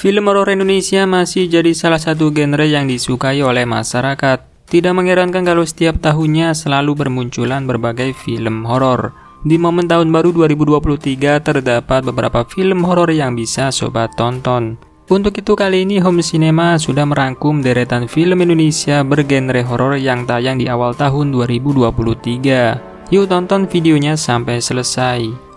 Film horor Indonesia masih jadi salah satu genre yang disukai oleh masyarakat. Tidak mengherankan kalau setiap tahunnya selalu bermunculan berbagai film horor. Di momen tahun baru 2023 terdapat beberapa film horor yang bisa sobat tonton. Untuk itu kali ini Home Cinema sudah merangkum deretan film Indonesia bergenre horor yang tayang di awal tahun 2023. Yuk tonton videonya sampai selesai.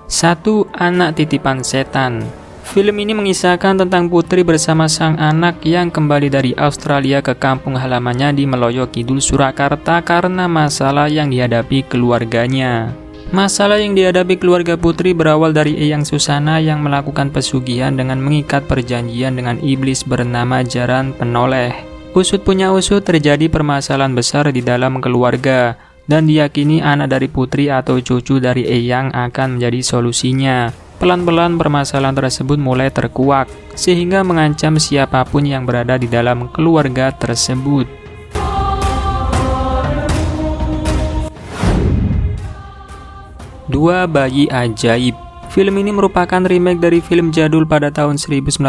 1. Anak Titipan Setan. Film ini mengisahkan tentang putri bersama sang anak yang kembali dari Australia ke kampung halamannya di Meloyo Kidul, Surakarta karena masalah yang dihadapi keluarganya. Masalah yang dihadapi keluarga putri berawal dari Eyang Susana yang melakukan pesugihan dengan mengikat perjanjian dengan iblis bernama Jaran Penoleh. Usut punya usut terjadi permasalahan besar di dalam keluarga. Dan diyakini anak dari putri atau cucu dari Eyang akan menjadi solusinya. Pelan-pelan permasalahan tersebut mulai terkuak, sehingga mengancam siapapun yang berada di dalam keluarga tersebut. Dua Bayi Ajaib. Film ini merupakan remake dari film jadul pada tahun 1982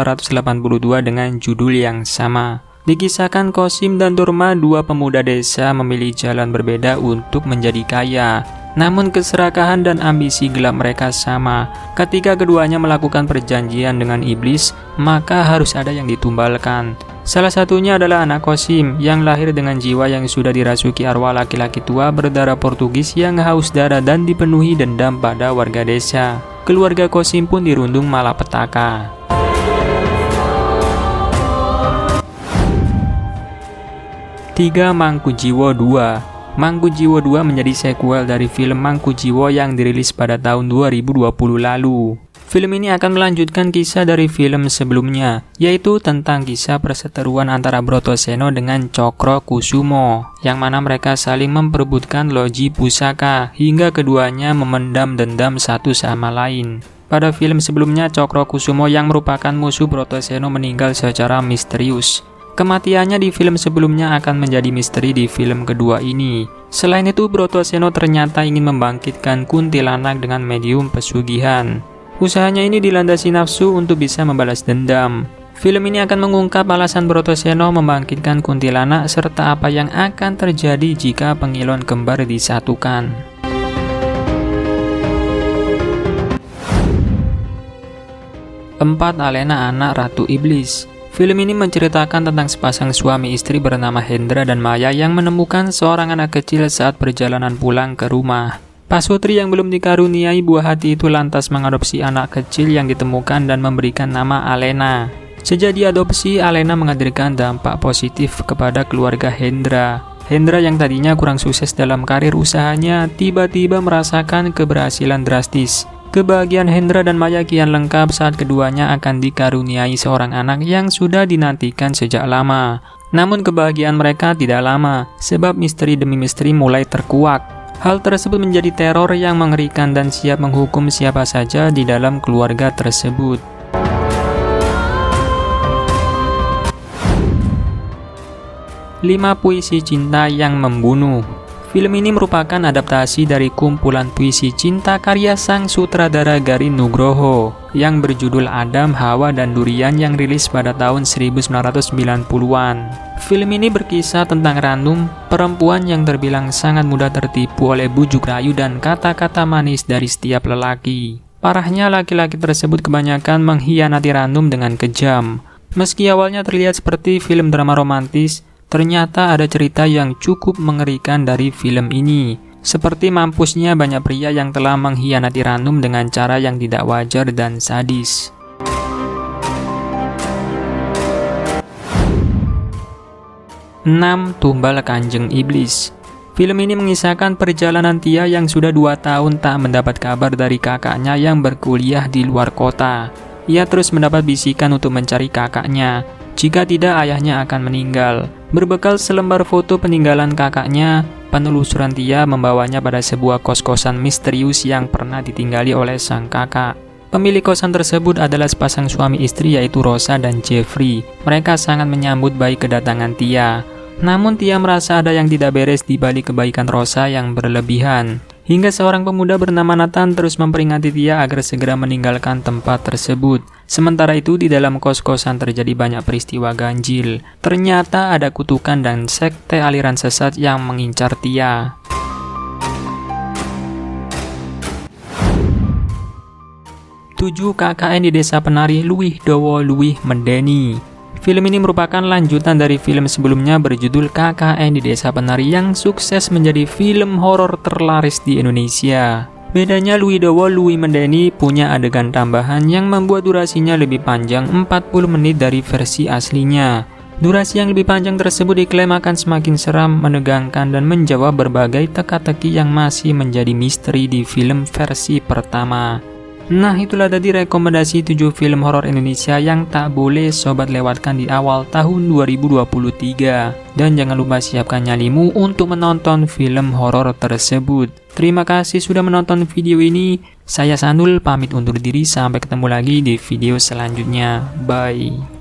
dengan judul yang sama. Dikisahkan Kosim dan Durma, dua pemuda desa memilih jalan berbeda untuk menjadi kaya. Namun keserakahan dan ambisi gelap mereka sama. Ketika keduanya melakukan perjanjian dengan iblis, maka harus ada yang ditumbalkan. Salah satunya adalah anak Kosim yang lahir dengan jiwa yang sudah dirasuki arwah laki-laki tua berdarah Portugis yang haus darah dan dipenuhi dendam pada warga desa. Keluarga Kosim pun dirundung malapetaka. 3. Mangkujiwo 2. Mangkujiwo 2 menjadi sequel dari film Mangkujiwo yang dirilis pada tahun 2020 lalu. Film ini akan melanjutkan kisah dari film sebelumnya, yaitu tentang kisah perseteruan antara Brotoseno dengan Cokro Kusumo, yang mana mereka saling memperebutkan loji pusaka, hingga keduanya memendam dendam satu sama lain. Pada film sebelumnya, Cokro Kusumo yang merupakan musuh Brotoseno meninggal secara misterius. Kematiannya di film sebelumnya akan menjadi misteri di film kedua ini. Selain itu, Brotoseno ternyata ingin membangkitkan kuntilanak dengan medium pesugihan. Usahanya ini dilandasi nafsu untuk bisa membalas dendam. Film ini akan mengungkap alasan Brotoseno membangkitkan kuntilanak serta apa yang akan terjadi jika pengilon kembar disatukan. 4. Alena Anak Ratu Iblis. Film ini menceritakan tentang sepasang suami istri bernama Hendra dan Maya yang menemukan seorang anak kecil saat perjalanan pulang ke rumah. Pasutri yang belum dikaruniai buah hati itu lantas mengadopsi anak kecil yang ditemukan dan memberikan nama Alena. Sejak diadopsi, Alena menghadirkan dampak positif kepada keluarga Hendra. Hendra yang tadinya kurang sukses dalam karir usahanya, tiba-tiba merasakan keberhasilan drastis. Kebahagiaan Hendra dan Maya kian lengkap saat keduanya akan dikaruniai seorang anak yang sudah dinantikan sejak lama. Namun kebahagiaan mereka tidak lama, sebab misteri demi misteri mulai terkuak. Hal tersebut menjadi teror yang mengerikan dan siap menghukum siapa saja di dalam keluarga tersebut. 5. Puisi Cinta yang Membunuh. Film ini merupakan adaptasi dari kumpulan puisi cinta karya sang sutradara Garin Nugroho yang berjudul Adam, Hawa, dan Durian yang rilis pada tahun 1990-an. Film ini berkisah tentang Ranum, perempuan yang terbilang sangat mudah tertipu oleh bujuk rayu dan kata-kata manis dari setiap lelaki. Parahnya, laki-laki tersebut kebanyakan mengkhianati Ranum dengan kejam. Meski awalnya terlihat seperti film drama romantis, ternyata ada cerita yang cukup mengerikan dari film ini. Seperti mampusnya banyak pria yang telah mengkhianati Ranum dengan cara yang tidak wajar dan sadis. 6. Tumbal Kanjeng Iblis. Film ini mengisahkan perjalanan Tia yang sudah 2 tahun tak mendapat kabar dari kakaknya yang berkuliah di luar kota. Ia terus mendapat bisikan untuk mencari kakaknya. Jika tidak, ayahnya akan meninggal. Berbekal selembar foto peninggalan kakaknya, penelusuran Tia membawanya pada sebuah kos-kosan misterius yang pernah ditinggali oleh sang kakak. Pemilik kosan tersebut adalah sepasang suami istri yaitu Rosa dan Jeffrey. Mereka sangat menyambut baik kedatangan Tia. Namun Tia merasa ada yang tidak beres di balik kebaikan Rosa yang berlebihan. Hingga seorang pemuda bernama Nathan terus memperingati Tia agar segera meninggalkan tempat tersebut. Sementara itu di dalam kos-kosan terjadi banyak peristiwa ganjil. Ternyata ada kutukan dan sekte aliran sesat yang mengincar Tia. Tujuh KKN di Desa Penari Luwih Dawa Luwih Medeni. Film ini merupakan lanjutan dari film sebelumnya berjudul KKN di Desa Penari yang sukses menjadi film horor terlaris di Indonesia. Bedanya Luwih Dawa Luwih Medeni punya adegan tambahan yang membuat durasinya lebih panjang 40 menit dari versi aslinya. Durasi yang lebih panjang tersebut diklaim akan semakin seram, menegangkan, dan menjawab berbagai teka-teki yang masih menjadi misteri di film versi pertama. Nah, itulah tadi rekomendasi 7 film horor Indonesia yang tak boleh sobat lewatkan di awal tahun 2023. Dan jangan lupa siapkan nyalimu untuk menonton film horor tersebut. Terima kasih sudah menonton video ini. Saya Sanul pamit undur diri, sampai ketemu lagi di video selanjutnya. Bye.